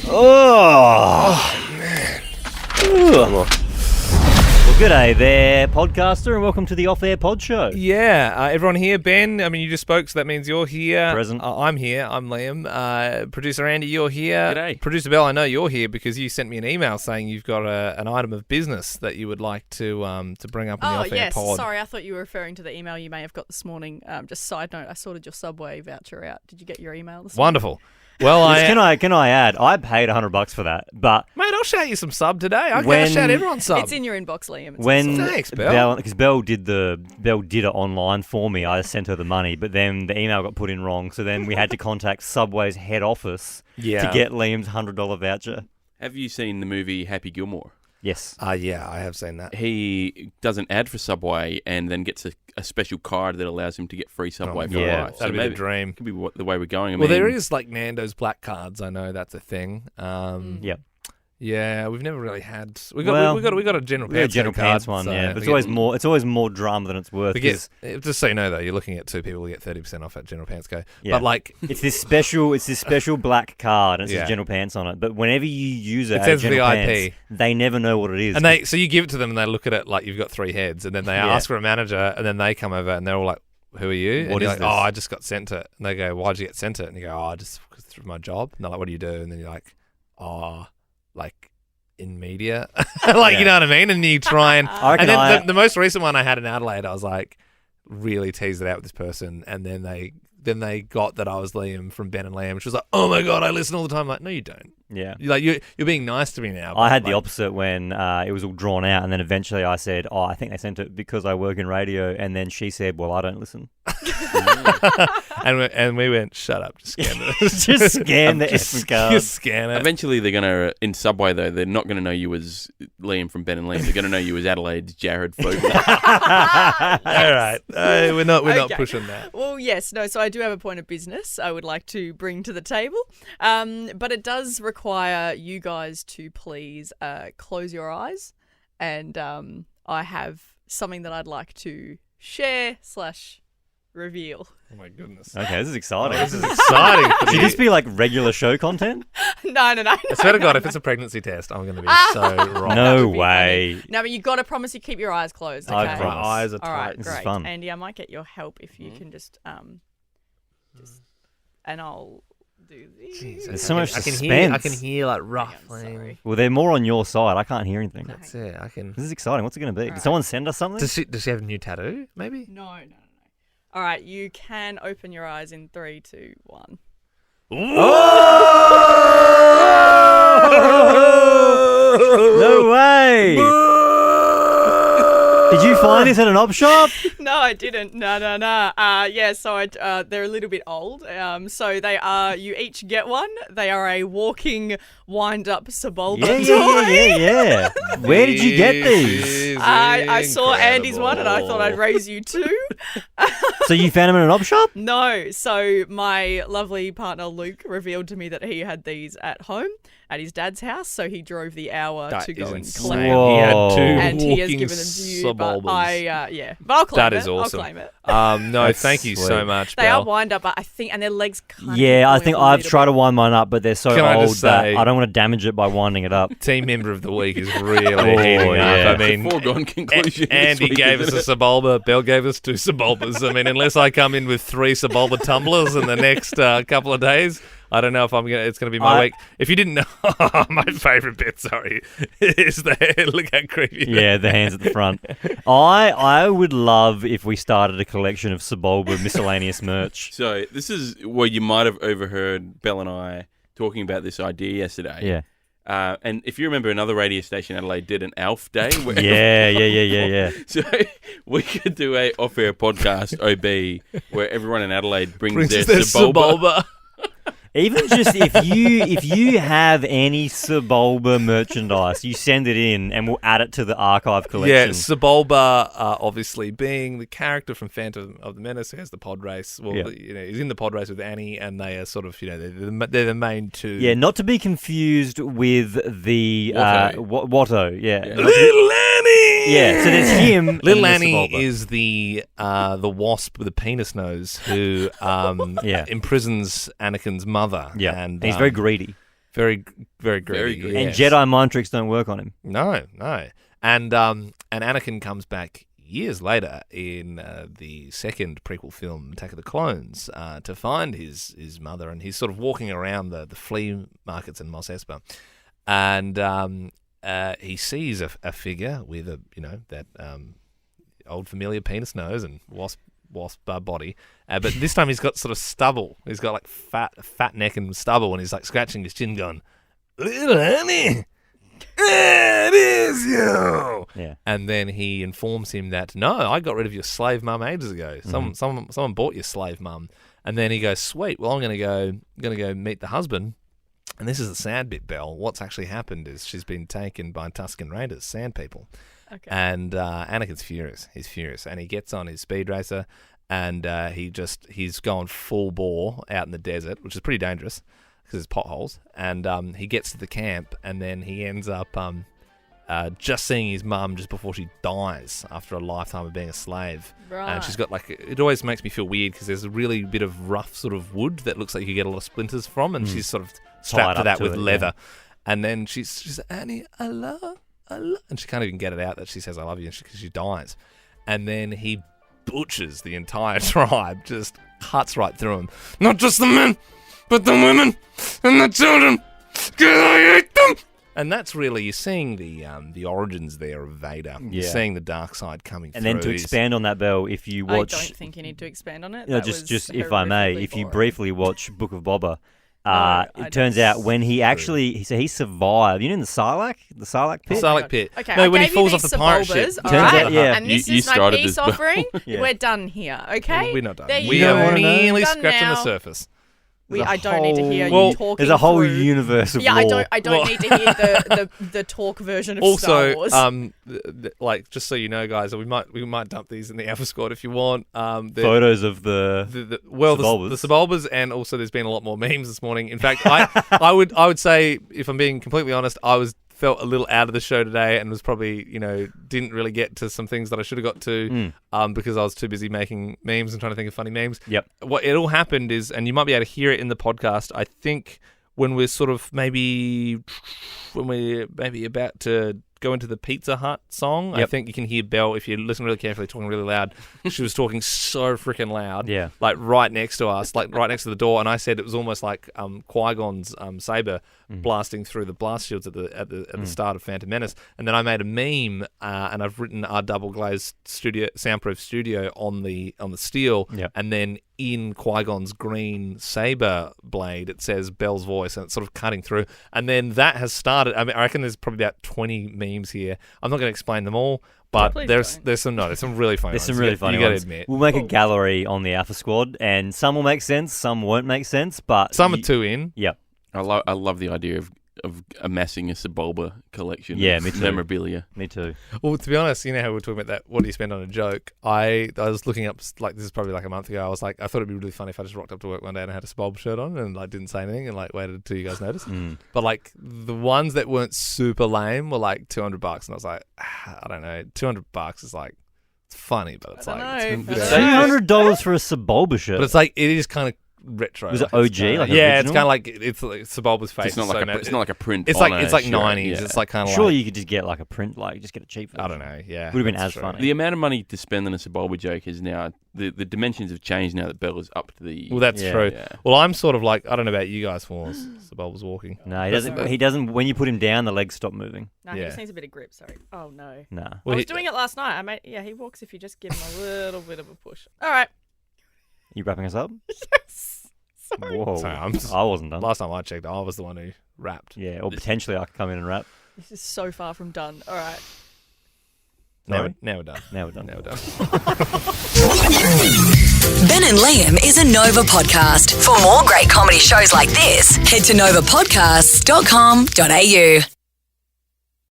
Oh, man. Well, g'day there, podcaster, and welcome to the Off-Air Pod Show. Yeah, everyone here, Ben, I mean, you just spoke, so that means you're here. Present. I'm here, I'm Liam. Producer Andy, you're here. G'day. Producer Belle, I know you're here because you sent me an email saying you've got an item of business that you would like to bring up in the Off-Air Pod. Sorry, I thought you were referring to the email you may have got this morning. Just side note, I sorted your Subway voucher out. Did you get your email this morning? Wonderful. Well, Can I add? I paid $100 for that, but mate, I'll shout you some sub today. I'll shout everyone sub. It's in your inbox, Liam. Thanks, Belle. Because Belle did it online for me. I sent her the money, but then the email got put in wrong, so then we had to contact Subway's head office to get Liam's $100 voucher. Have you seen the movie Happy Gilmore? Yes. Yeah, I have seen that. He does an ad for Subway and then gets a special card that allows him to get free Subway for life. That'd be the dream. Could be the way we're going. Well, there is like Nando's black cards. I know that's a thing. Yep. Yeah, we've never really had. We got a general pants. General pants one, so yeah. But it's always more drama than it's worth. Just so you know, though, you're looking at two people who get 30% off at General Pants Go. Yeah. But like, it's this special black card, and it says General Pants on it. But whenever you use it says at General VIP. Pants, they never know what it is. And so you give it to them, and they look at it like you've got three heads, and then they ask for a manager, and then they come over, and they're all like, "Who are you?" And what you're is like, this? "Oh, I just got sent it." And they go, "Why'd you get sent it?" And you go, "Oh, just through my job." And they're like, "What do you do?" And then you're like, "Oh, like." In media, you know what I mean, and you try and then the most recent one I had in Adelaide, I was like really teased it out with this person, and then they got that I was Liam from Ben and Liam, which was like, oh my god, I listen all the time. I'm like, no, you don't. Yeah, you're being nice to me now. I had the opposite when it was all drawn out, and then eventually I said, "Oh, I think they sent it because I work in radio," and then she said, "Well, I don't listen." and we went, shut up, just scan it. Just scan the effing card. Just scan it. Eventually, they're gonna in Subway though. They're not gonna know you as Liam from Ben and Liam. They're gonna know you as Adelaide's Jared Fogel. All right, we're not pushing that. Well, yes, no. So I do have a point of business I would like to bring to the table, but it does require you guys to please close your eyes, and I have something that I'd like to share / reveal. Oh my goodness. Okay, this is exciting. This is exciting. Should this be like regular show content? No. I swear to God, if it's a pregnancy test, I'm going to be so wrong. No way. No, but you got to promise you keep your eyes closed. Okay? I promise. My eyes are All tight. right, This great. is fun. Andy, I might get your help if you can just and I'll do this. Jeez, There's so much I suspense. can hear like Hang on, ruffling. sorry. Well, they're more on your side. I can't hear anything. That's it. I can. This is exciting. What's it going to be? All Did someone send us something? Does she have a new tattoo? Maybe. No. All right, you can open your eyes in 3, 2, 1. No way! Did you find this at an op shop? No, I didn't. No. Yeah, so they're a little bit old. So they are. You each get one. They are a walking wind-up Sebulba toy. Yeah. Where did you get these? I saw Andy's one, and I thought I'd raise you two. So you found them in an op shop? No. So my lovely partner Luke revealed to me that he had these at home at his dad's house. So he drove the hour to go and collect them. Whoa. He had two And he has walking given them to you, but Sebulbas. but I'll claim That it. is awesome. I'll claim it. No, That's thank you sweet. so much, They Belle. are wind up, I think, and their legs kind of. Yeah, I point think a I've little tried to bit. wind mine up, but they're so Can I old just that say- I don't want to damage it by winding it up. Team member of the week is really heating yeah. up. I mean, Foregone conclusion. Andy gave us a Sebulba. Belle gave us 2 Sebulbas. I mean, unless I come in with 3 Sebulba tumblers in the next couple of days, I don't know if it's going to be my week. If you didn't know, my favourite bit, sorry, is the look how creepy. Yeah, the hands at the front. I would love if we started a collection of Sebulba miscellaneous merch. So this is where you might have overheard Belle and I talking about this idea yesterday. Yeah. And if you remember, another radio station in Adelaide did an ALF day. Where Yeah. So we could do a off-air podcast OB where everyone in Adelaide brings their their Sebulba. Even just if you have any Sebulba merchandise, you send it in and we'll add it to the archive collection. Yeah, Sebulba, obviously being the character from Phantom of the Menace who has the pod race. Well, he's in the pod race with Annie, and they are sort of, they're the main two. Yeah, not to be confused with the Watto. Yeah, Little Annie. Yeah, so there's him. Little and the Annie Sebulba. is the wasp with a penis nose who imprisons Anakin's mother. Yeah, and he's very greedy. Very, very greedy. Very greedy. And yes. Jedi mind tricks don't work on him. No. And Anakin comes back years later in the second prequel film, Attack of the Clones, to find his mother, and he's sort of walking around the flea markets in Mos Espa, and he sees a figure with that old familiar penis nose and wasp body, but this time he's got sort of stubble. He's got like fat neck and stubble, and he's like scratching his chin, going, "Little honey, it is you." Yeah. And then he informs him that, no, I got rid of your slave mum ages ago. Someone bought your slave mum. And then he goes, sweet. Well, I'm gonna go meet the husband. And this is the sad bit, Belle. What's actually happened is she's been taken by Tusken Raiders, sand people. Okay. And Anakin's furious. He's furious, and he gets on his speed racer, and he's going full bore out in the desert, which is pretty dangerous because there's potholes. And he gets to the camp, and then he ends up just seeing his mum just before she dies after a lifetime of being a slave. Right. And she's got it always makes me feel weird because there's a really bit of rough sort of wood that looks like you get a lot of splinters from, and she's sort of strapped to that with leather. Yeah. And then she's Annie, I love, and she can't even get it out that she says I love you because she dies. And then he butchers the entire tribe, just cuts right through them. Not just the men, but the women and the children, because I hate them. And that's really, you're seeing the origins there of Vader. Yeah. You're seeing the dark side coming through. And then to expand on that, Belle, if you watch... I don't think you need to expand on it. You know, just if I may, if you boring. briefly watch Book of Boba, No, it turns out when he actually... he survived. You know in the Sarlacc? The Sarlacc pit? Sarlacc pit. Okay, no, I when he gave falls you off the these pirate ship. Sebulbas, all Turns right? out, yeah. And this You is my started peace this, Belle. offering. Yeah. We're done here, okay? We're not done. There you We go. are merely Done scratching the now. surface. I don't need to hear Well, you talking there's a whole through. universe of Yeah, lore. I don't need to hear the talk version of Star Also, Wars. like just so you know, guys, we might dump these in the Alpha Squad if you want. Photos of the Sebulbas. The Sebulbas, and also there's been a lot more memes this morning. In fact, I would say, if I'm being completely honest, felt a little out of the show today and was probably, didn't really get to some things that I should have got to because I was too busy making memes and trying to think of funny memes. Yep. What it all happened is, and you might be able to hear it in the podcast, I think when we're sort of maybe about to go into the Pizza Hut song, Yep. I think you can hear Belle, if you listen really carefully, talking really loud. She was talking so freaking loud. Yeah. Like right next to us, like right next to the door, and I said it was almost like Qui-Gon's saber blasting through the blast shields at the start of Phantom Menace. And then I made a meme, and I've written our double glazed soundproof studio on the steel, Yep. and then in Qui-Gon's green saber blade, it says Belle's voice, and it's sort of cutting through. And then that has started. I mean, I reckon there's probably about 20 memes here. I'm not going to explain them all, but Please there's some really funny There's ones. some really funny you gotta ones. admit. We'll make a gallery on the Alpha Squad, and some will make sense, some won't make sense, but... Some are too in. Yep. I love the idea of amassing a Sebulba collection. Yeah, of me too. Memorabilia. Me too. Well, to be honest, you know how we were talking about that, what do you spend on a joke? I was looking up, like, this is probably like a month ago, I was like, I thought it'd be really funny if I just rocked up to work one day and I had a Sebulba shirt on and like didn't say anything and like waited until you guys noticed. But like the ones that weren't super lame were like $200, and I was like, I don't know, $200 is like, it's funny, but it's I like, don't know. it's $200 for a Sebulba shirt. but it's like, it is kind of retro. Was it like, it's OG, kinda- like yeah, it's original? kind of like it's like Sebulba's face. It's not is like so a mad- it's not like a print. It's on like a it's like shirt, 90s. yeah. It's like kind of Surely like, you could just get like a print, like just get a cheap version. I don't know. Yeah, Would have been that's as true. funny. The amount of money to spend on a Sebulba joke is now the dimensions have changed now that Belle is up to the. Well, that's Yeah. true. Yeah. Well, I'm sort of like, I don't know about you guys, Falls. Sebulba's walking. No, he doesn't. He doesn't. When you put him down, the legs stop moving. No, he Yeah. just needs a bit of grip. Sorry. Oh no. Nah. I Well, was doing it last night. He walks if you just give him a little bit of a push. All right. You wrapping us up? Yes. Sorry. Whoa. Sorry, I wasn't done. Last time I checked, I was the one who rapped. Yeah, or potentially I could come in and rap. This is so far from done. All right. Now Sorry? we're done. Now we're done. Now we're done. Ben and Liam is a Nova podcast. For more great comedy shows like this, head to novapodcasts.com.au.